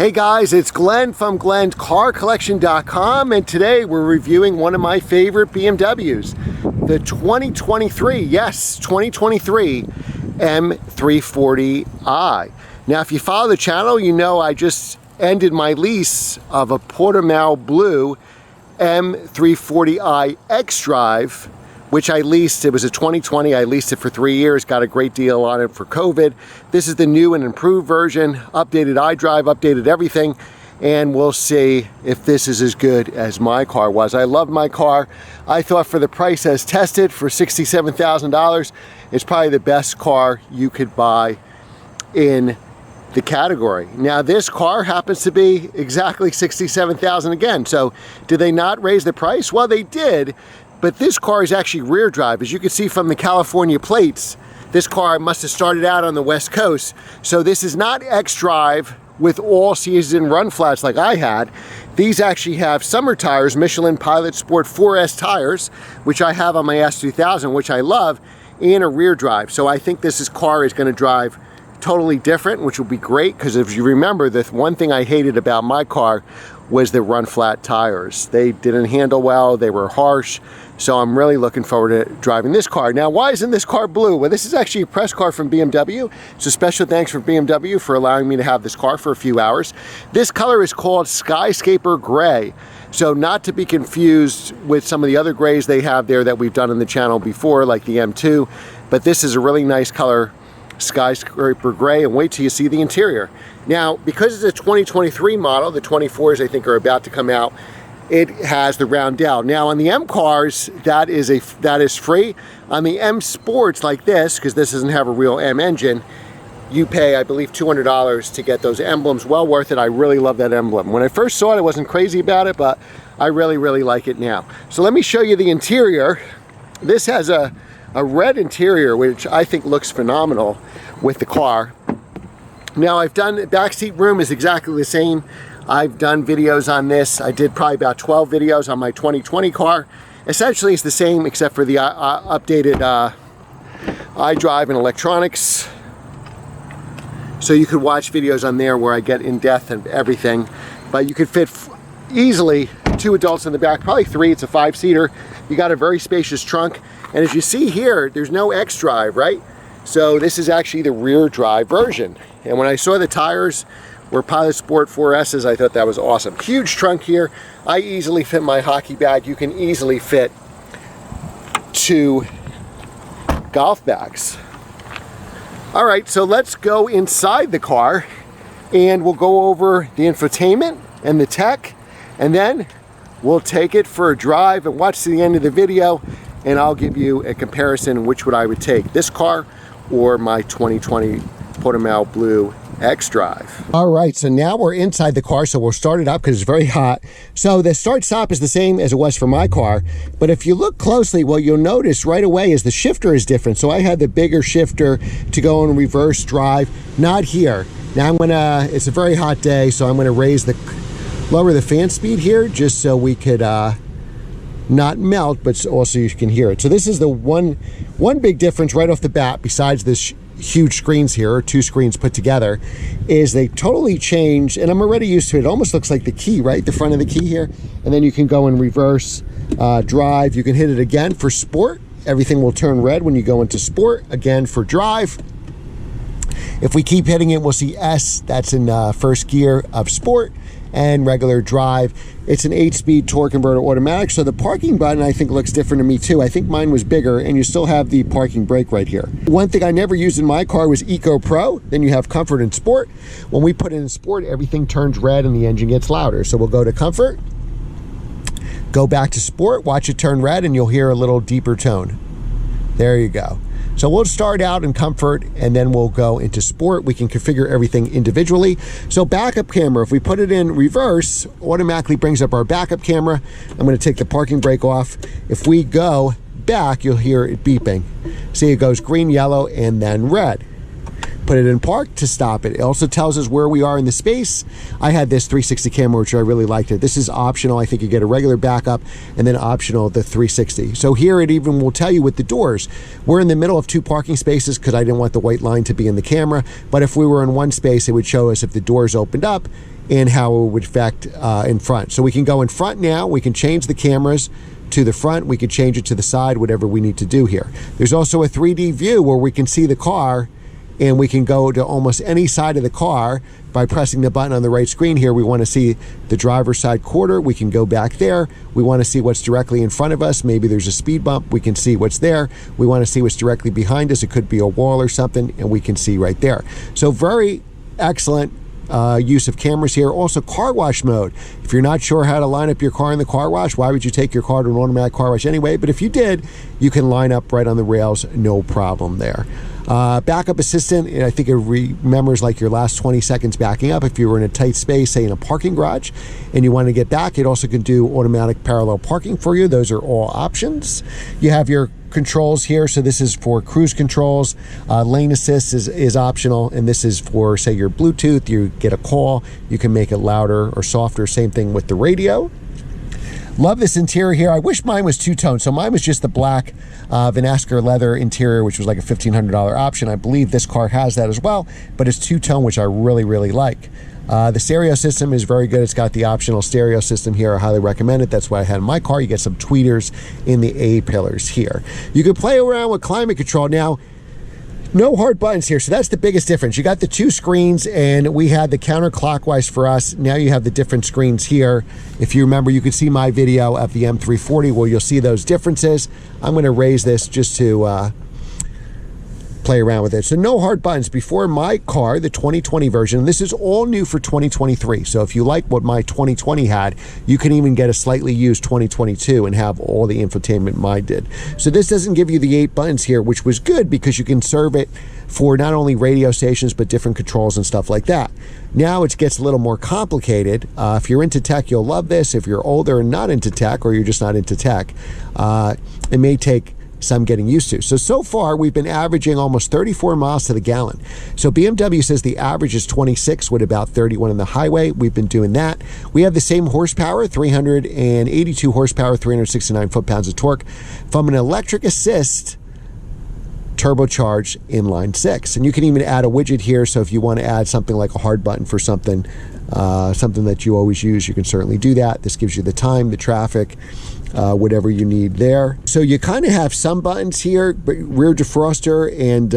Hey guys, it's Glenn from GlennCarCollection.com, and today we're reviewing one of my favorite BMWs, the 2023, yes, 2023 M340i. Now, if you follow the channel, you know I just ended my lease of a Portimao Blue M340i X-Drive, which I leased. It was a 2020. I leased it for 3 years, got a great deal on it for COVID. This is the new and improved version, updated iDrive, updated everything, and we'll see if this is as good as my car was. I loved my car. I thought for the price as tested, for $67,000, it's probably the best car you could buy in the category. Now, this car happens to be exactly $67,000 again. So did they not raise the price? Well, they did. But this car is actually rear drive. As you can see from the California plates, this car must have started out on the West Coast. So this is not X-Drive with all season run flats like I had. These actually have summer tires, Michelin Pilot Sport 4S tires, which I have on my S2000, which I love, and a rear drive. So I think this car is going to drive totally different, which will be great, because if you remember, the one thing I hated about my car was the run flat tires. They didn't handle well, they were harsh. So I'm really looking forward to driving this car. Now, why isn't this car blue? Well, this is actually a press car from BMW. So special thanks for BMW for allowing me to have this car for a few hours. This color is called Skyscaper Gray. So not to be confused with some of the other grays they have there that we've done on the channel before, like the M2, but this is a really nice color, Skyscaper Gray, and wait till you see the interior. Now, because it's a 2023 model, the 24s I think are about to come out, it has the round dowel. Now on the M cars, that is free. On the M Sports like this, because this doesn't have a real M engine, you pay, I believe, $200 to get those emblems. Well worth it. I really love that emblem. When I first saw it, I wasn't crazy about it, but I really, really like it now. So let me show you the interior. This has a red interior, which I think looks phenomenal with the car. Now I've done, backseat room is exactly the same. I've done videos on this. I did probably about 12 videos on my 2020 car. Essentially it's the same except for the updated iDrive and electronics. So you could watch videos on there where I get in depth and everything. But you could fit easily 2 adults in the back, probably 3. It's a 5-seater. You got a very spacious trunk. And as you see here, there's no X-Drive, right? So this is actually the rear drive version. And when I saw the tires were Pilot Sport 4S's, I thought that was awesome. Huge trunk here. I easily fit my hockey bag. You can easily fit 2 golf bags. All right, so let's go inside the car and we'll go over the infotainment and the tech, and then we'll take it for a drive and watch to the end of the video, and I'll give you a comparison which I would take, this car or my 2020 Portimao Blue X-Drive. All right, so now we're inside the car, so we'll start it up because it's very hot. So the start-stop is the same as it was for my car, but if you look closely, what you'll notice right away is the shifter is different. So I had the bigger shifter to go in reverse drive, not here. Now I'm gonna, it's a very hot day, so I'm gonna lower the fan speed here just so we could not melt, but also you can hear it. So this is the one big difference right off the bat, besides this huge screens here, or 2 screens put together, is they totally changed, and I'm already used to it. It almost looks like the key, right? The front of the key here, and then you can go in reverse drive. You can hit it again for sport. Everything will turn red when you go into sport. Again for drive. If we keep hitting it, we'll see S, that's in first gear of sport, and regular drive. It's an 8-speed torque converter automatic, so the parking button I think looks different to me too. I think mine was bigger, and you still have the parking brake right here. One thing I never used in my car was Eco Pro. Then you have Comfort and Sport. When we put it in Sport, everything turns red and the engine gets louder. So we'll go to Comfort, go back to Sport, watch it turn red, and you'll hear a little deeper tone. There you go. So we'll start out in Comfort and then we'll go into Sport. We can configure everything individually. So backup camera, if we put it in reverse, automatically brings up our backup camera. I'm going to take the parking brake off. If we go back, you'll hear it beeping. See, it goes green, yellow, and then red. put it in park, to stop it. It also tells us where we are in the space. I had this 360 camera, which I really liked it. This is optional. I think you get a regular backup and then optional the 360. So here it even will tell you with the doors. We're in the middle of 2 parking spaces because I didn't want the white line to be in the camera. But if we were in one space, it would show us if the doors opened up and how it would affect in front. So we can go in front now. We can change the cameras to the front. We can change it to the side, whatever we need to do here. There's also a 3D view where we can see the car, and we can go to almost any side of the car by pressing the button on the right screen here. We want to see the driver's side quarter. We can go back there. We want to see what's directly in front of us. Maybe there's a speed bump. We can see what's there. We want to see what's directly behind us. It could be a wall or something, and we can see right there. So very excellent use of cameras here. Also car wash mode. If you're not sure how to line up your car in the car wash, why would you take your car to an automatic car wash anyway? But if you did, you can line up right on the rails, no problem there. Backup assistant, I think it remembers like your last 20 seconds backing up. If you were in a tight space, say in a parking garage, and you want to get back, it also can do automatic parallel parking for you. Those are all options. You have your controls here. So this is for cruise controls. Lane assist is optional, and this is for, say, your Bluetooth. You get a call, you can make it louder or softer. Same thing with the radio. Love this interior here. I wish mine was two-tone. So mine was just the black Vanasker leather interior, which was like a $1,500 option. I believe this car has that as well, but it's two-tone, which I really, really like. The stereo system is very good. It's got the optional stereo system here. I highly recommend it. That's what I had in my car. You get some tweeters in the A-pillars here. You can play around with climate control. Now, no hard buttons here, so that's the biggest difference. You got the 2 screens, and we had the counterclockwise for us. Now you have the different screens here. If you remember, you could see my video of the M340 where you'll see those differences. I'm going to raise this just to play around with it. So no hard buttons. Before my car, the 2020 version, and this is all new for 2023. So if you like what my 2020 had, you can even get a slightly used 2022 and have all the infotainment mine did. So this doesn't give you the 8 buttons here, which was good because you can serve it for not only radio stations, but different controls and stuff like that. Now it gets a little more complicated. If you're into tech, you'll love this. If you're older and not into tech, or you're just not into tech, it may take some getting used to. So far, we've been averaging almost 34 miles to the gallon. So BMW says the average is 26 with about 31 on the highway. We've been doing that. We have the same horsepower, 382 horsepower, 369 foot-pounds of torque from an electric assist turbocharged inline 6. And you can even add a widget here. So if you want to add something like a hard button for something, something that you always use, you can certainly do that. This gives you the time, the traffic, whatever you need there. So you kind of have some buttons here, but rear defroster and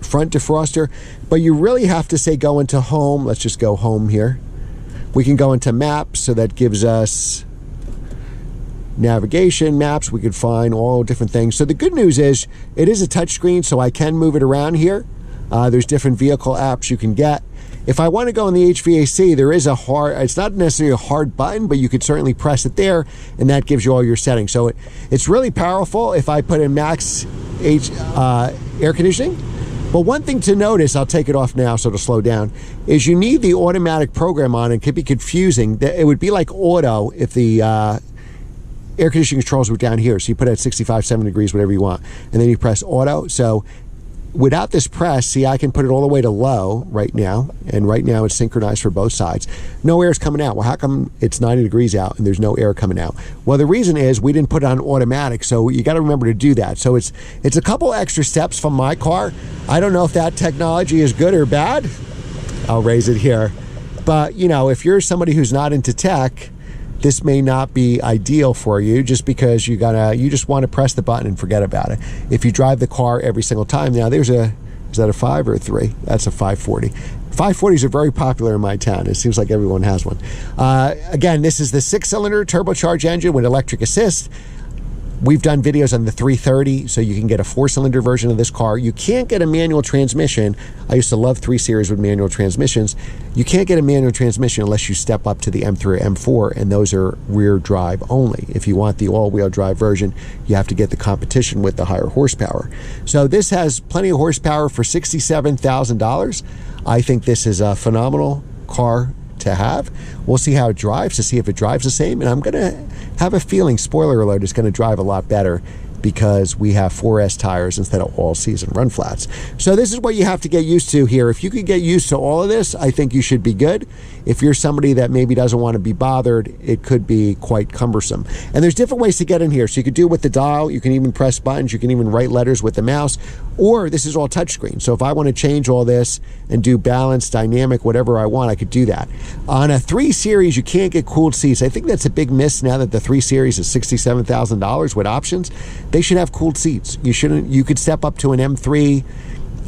front defroster, but you really have to say go into home. Let's just go home here. We can go into maps, so that gives us navigation, maps. We could find all different things. So the good news is it is a touchscreen, so I can move it around here. There's different vehicle apps you can get. If I want to go in the HVAC, there is a hard, it's not necessarily a hard button, but you could certainly press it there, and that gives you all your settings. So it's really powerful if I put in max air conditioning. But one thing to notice, I'll take it off now so it'll slow down, is you need the automatic program on. It could be confusing. It would be like auto if the air conditioning controls were down here. So you put it at 65, 70 degrees, whatever you want, and then you press auto. So without this press, see, I can put it all the way to low right now, and right now it's synchronized for both sides. No air is coming out. Well, how come it's 90 degrees out and there's no air coming out? Well, the reason is we didn't put it on automatic, so you got to remember to do that. So it's a couple extra steps from my car. I don't know if that technology is good or bad. I'll raise it here. But, you know, if you're somebody who's not into tech, this may not be ideal for you, just because you just want to press the button and forget about it. If you drive the car every single time, now is that a 5 or a 3? That's a 540. 540s are very popular in my town. It seems like everyone has one. Again, this is the 6-cylinder turbocharged engine with electric assist. We've done videos on the 330, so you can get a 4-cylinder version of this car. You can't get a manual transmission. I used to love 3 Series with manual transmissions. You can't get a manual transmission unless you step up to the M3 or M4, and those are rear drive only. If you want the all-wheel drive version, you have to get the competition with the higher horsepower. So this has plenty of horsepower for $67,000. I think this is a phenomenal car to have. We'll see how it drives to see if it drives the same, and I'm gonna have a feeling, spoiler alert, it's gonna drive a lot better because we have 4S tires instead of all-season run flats. So this is what you have to get used to here. If you could get used to all of this, I think you should be good. If you're somebody that maybe doesn't want to be bothered, it could be quite cumbersome. And there's different ways to get in here. So you could do it with the dial, you can even press buttons, you can even write letters with the mouse, or this is all touchscreen. So if I want to change all this and do balance, dynamic, whatever I want, I could do that. On a 3 Series, you can't get cooled seats. I think that's a big miss now that the 3 Series is $67,000 with options. They should have cooled seats. You could step up to an M3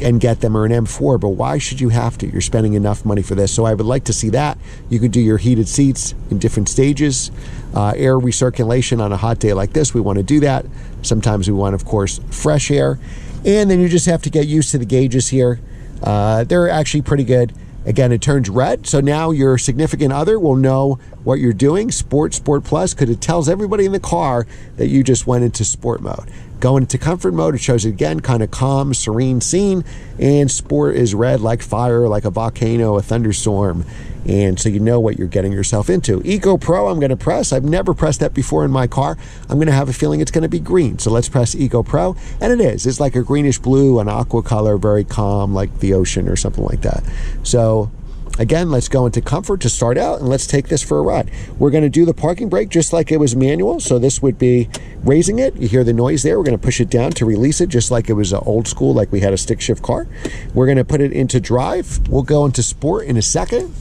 and get them, or an M4, but why should you have to? You're spending enough money for this. So I would like to see that. You could do your heated seats in different stages. Air recirculation on a hot day like this, we want to do that. Sometimes we want, of course, fresh air. And then you just have to get used to the gauges here. They're actually pretty good. Again, it turns red, so now your significant other will know what you're doing. Sport, Sport Plus, because it tells everybody in the car that you just went into sport mode. Going into comfort mode, it shows it again, kind of calm, serene scene. And sport is red like fire, like a volcano, a thunderstorm. And so you know what you're getting yourself into. Eco Pro, I'm going to press. I've never pressed that before in my car. I'm going to have a feeling it's going to be green. So let's press Eco Pro. And it is. It's like a greenish blue, an aqua color, very calm, like the ocean or something like that. So again, let's go into comfort to start out, and let's take this for a ride. We're going to do the parking brake just like it was manual. So this would be raising it. You hear the noise there. We're going to push it down to release it just like it was old school, like we had a stick shift car. We're going to put it into drive. We'll go into sport in a second.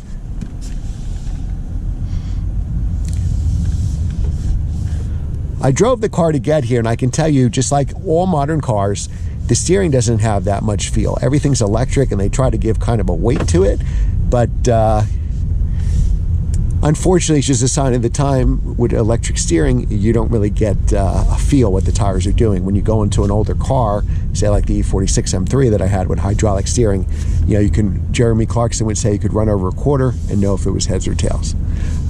I drove the car to get here, and I can tell you, just like all modern cars, the steering doesn't have that much feel. Everything's electric, and they try to give kind of a weight to it. But unfortunately, it's just a sign of the time. With electric steering, you don't really get a feel what the tires are doing. When you go into an older car, say like the E46 M3 that I had with hydraulic steering, Jeremy Clarkson would say you could run over a quarter and know if it was heads or tails.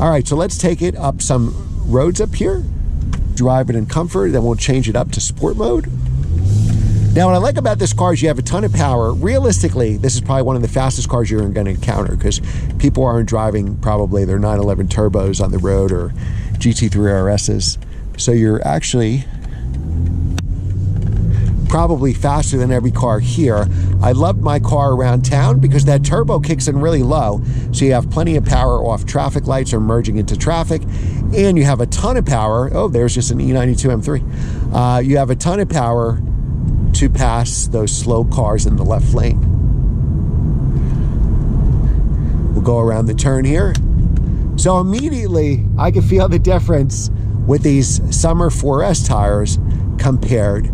All right, so let's take it up some roads up here. Drive it in comfort, then we'll change it up to sport mode. Now, what I like about this car is you have a ton of power. Realistically, this is probably one of the fastest cars you're going to encounter, because people aren't driving probably their 911 turbos on the road or GT3 RSs. So you're actually probably faster than every car here. I love my car around town because that turbo kicks in really low, so you have plenty of power off traffic lights or merging into traffic, and you have a ton of power. Oh, there's just an E92 M3. You have a ton of power to pass those slow cars in the left lane. We'll go around the turn here. So immediately I can feel the difference with these summer 4S tires compared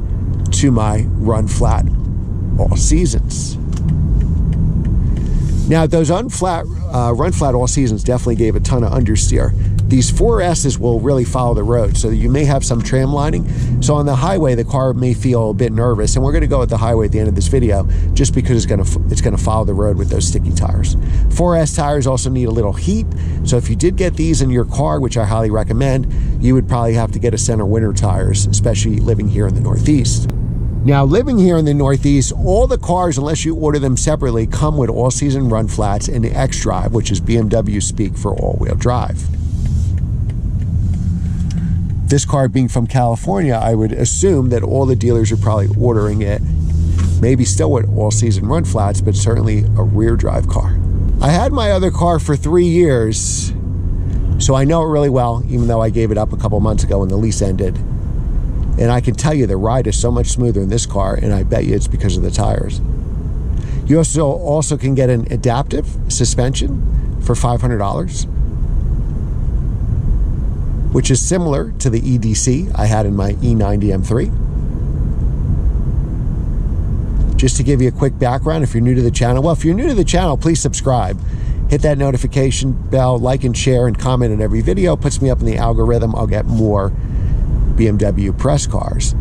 to my run flat all seasons. Now, those run flat all seasons definitely gave a ton of understeer. These 4S's will really follow the road, so you may have some tram lining. So on the highway, the car may feel a bit nervous, and we're going to go at the highway at the end of this video, just because it's going to follow the road with those sticky tires. 4S tires also need a little heat, so if you did get these in your car, which I highly recommend, you would probably have to get a center winter tires, especially living here in the Northeast. Now, living here in the Northeast, all the cars, unless you order them separately, come with all-season run flats and the X-Drive, which is BMW speak for all-wheel drive. This car being from California, I would assume that all the dealers are probably ordering it, maybe still with all-season run flats, but certainly a rear drive car. I had my other car for 3 years, so I know it really well, even though I gave it up a couple months ago when the lease ended. And I can tell you the ride is so much smoother in this car, and I bet you it's because of the tires. You also can get an adaptive suspension for $500, which is similar to the EDC I had in my E90 M3. Just to give you a quick background, if you're new to the channel, well, if you're new to the channel, please subscribe. Hit that notification bell, like and share, and comment on every video. It puts me up in the algorithm. I'll get more BMW press cars.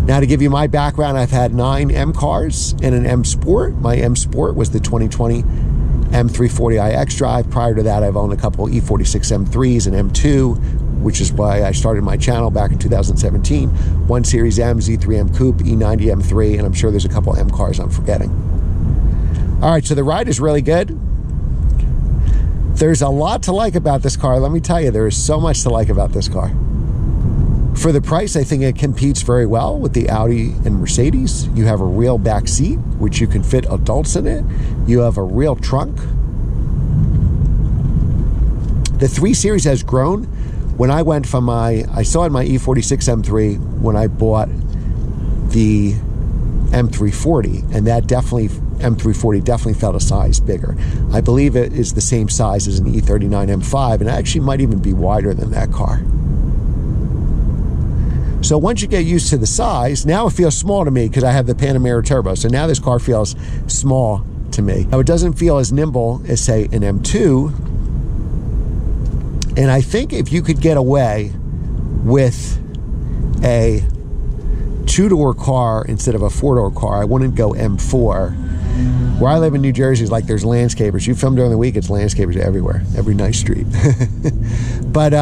Now, to give you my background, I've had 9 M cars and an M Sport. My M Sport was the 2020 M340i X-Drive. Prior to that, I've owned a couple E46 M3s and M2, which is why I started my channel back in 2017. 1 Series M, Z3 M Coupe, E90 M3, and I'm sure there's a couple M cars I'm forgetting. All right, so the ride is really good. There's a lot to like about this car. Let me tell you, there is so much to like about this car. For the price, I think it competes very well with the Audi and Mercedes. You have a real back seat, which you can fit adults in it. You have a real trunk. The 3 Series has grown. When I went from I saw in my E46 M3 when I bought the M340, and that M340 definitely felt a size bigger. I believe it is the same size as an E39 M5, and it actually might even be wider than that car. So once you get used to the size, now it feels small to me because I have the Panamera Turbo. So now this car feels small to me. Now it doesn't feel as nimble as, say, an M2. And I think if you could get away with a 2-door car instead of a 4-door car, I wouldn't go M4. Where I live in New Jersey is like there's landscapers. You film during the week, it's landscapers everywhere, every nice street. But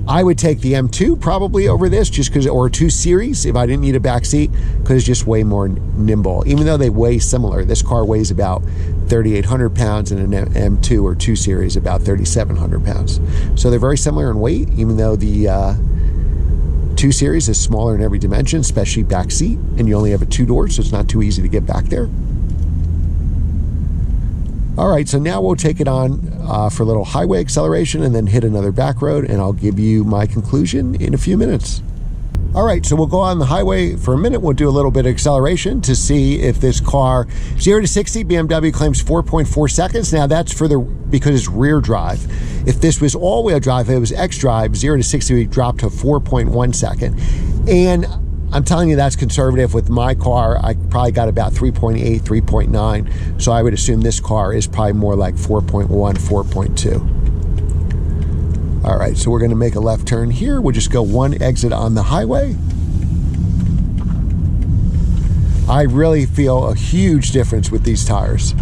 I would take the M2 probably over this, just because, or a 2 Series if I didn't need a back seat, because it's just way more nimble. Even though they weigh similar, this car weighs about 3,800 pounds and an M2 or 2 Series about 3,700 pounds. So they're very similar in weight, even though the 2 Series is smaller in every dimension, especially back seat, and you only have a 2-door, so it's not too easy to get back there. All right, so now we'll take it on for a little highway acceleration and then hit another back road, and I'll give you my conclusion in a few minutes. All right, so we'll go on the highway for a minute. We'll do a little bit of acceleration to see if this car, 0 to 60, BMW claims 4.4 seconds. Now that's because it's rear drive. If this was all-wheel drive, if it was X-Drive, 0 to 60 would drop to 4.1 second. And I'm telling you that's conservative. With my car, I probably got about 3.8, 3.9. So I would assume this car is probably more like 4.1, 4.2. All right, so we're gonna make a left turn here. We'll just go one exit on the highway. I really feel a huge difference with these tires.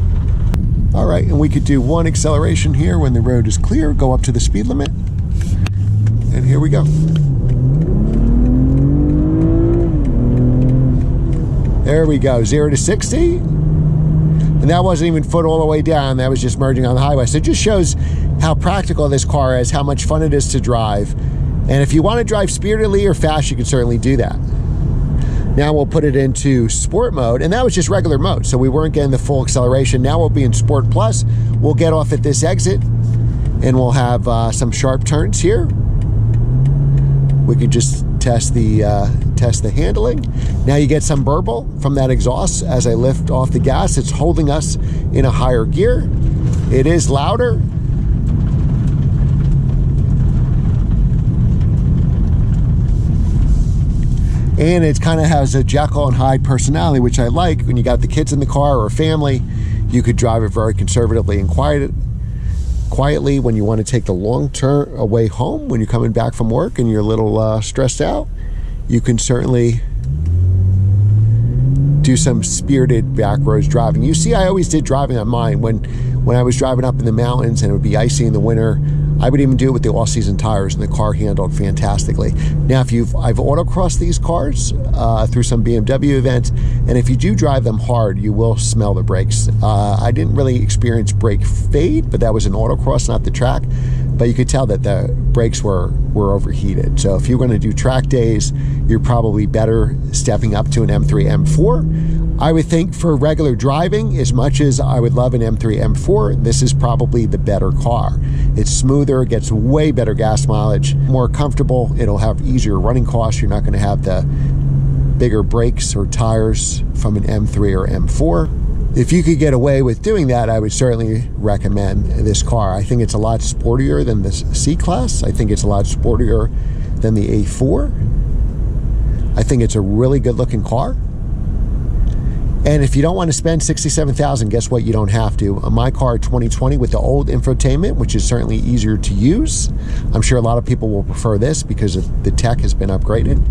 All right, and we could do one acceleration here when the road is clear, go up to the speed limit. And here we go. There we go, 0 to 60. And that wasn't even foot all the way down, that was just merging on the highway. So it just shows how practical this car is, how much fun it is to drive. And if you want to drive spiritedly or fast, you can certainly do that. Now we'll put it into sport mode, and that was just regular mode, so we weren't getting the full acceleration. Now we'll be in Sport Plus. We'll get off at this exit, and we'll have some sharp turns here. We could just test the handling. Now you get some burble from that exhaust as I lift off the gas. It's holding us in a higher gear. It is louder. And it kind of has a Jekyll and Hyde personality, which I like. When you got the kids in the car or a family, you could drive it very conservatively and quietly when you want to take the long turn away home, when you're coming back from work and you're a little stressed out. You can certainly do some spirited back roads driving. You see, I always did driving on mine. When I was driving up in the mountains and it would be icy in the winter, I would even do it with the all-season tires, and the car handled fantastically. Now, I've autocrossed these cars through some BMW events, and if you do drive them hard, you will smell the brakes. I didn't really experience brake fade, but that was an autocross, not the track. But you could tell that the brakes were overheated. So if you're going to do track days, you're probably better stepping up to an M3 M4. I would think for regular driving, as much as I would love an M3 M4, this is probably the better car. It's smoother, gets way better gas mileage, more comfortable. It'll have easier running costs. You're not going to have the bigger brakes or tires from an M3 or M4. If you could get away with doing that, I would certainly recommend this car. I think it's a lot sportier than the C-Class. I think it's a lot sportier than the A4. I think it's a really good looking car. And if you don't want to spend $67,000, guess what? You don't have to. My car 2020 with the old infotainment, which is certainly easier to use. I'm sure a lot of people will prefer this because the tech has been upgraded.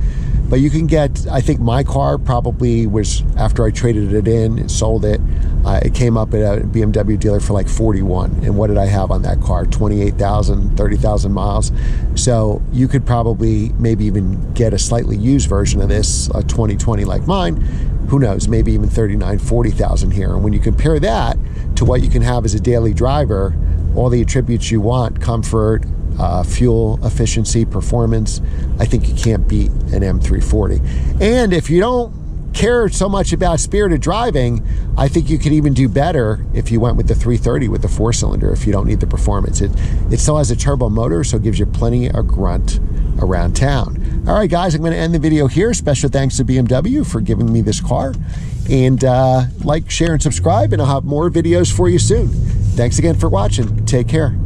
But you can get, I think my car probably was, after I traded it in and sold it, it came up at a BMW dealer for like 41. And what did I have on that car? 28,000, 30,000 miles. So you could probably maybe even get a slightly used version of this, a 2020 like mine. Who knows, maybe even 39, 40,000 here. And when you compare that to what you can have as a daily driver, all the attributes you want, comfort, fuel efficiency, performance, I think you can't beat an M340. And if you don't care so much about spirited driving, I think you could even do better if you went with the 330 with the 4-cylinder if you don't need the performance. It still has a turbo motor, so it gives you plenty of grunt around town. All right, guys, I'm going to end the video here. Special thanks to BMW for giving me this car. And like, share, and subscribe, and I'll have more videos for you soon. Thanks again for watching. Take care.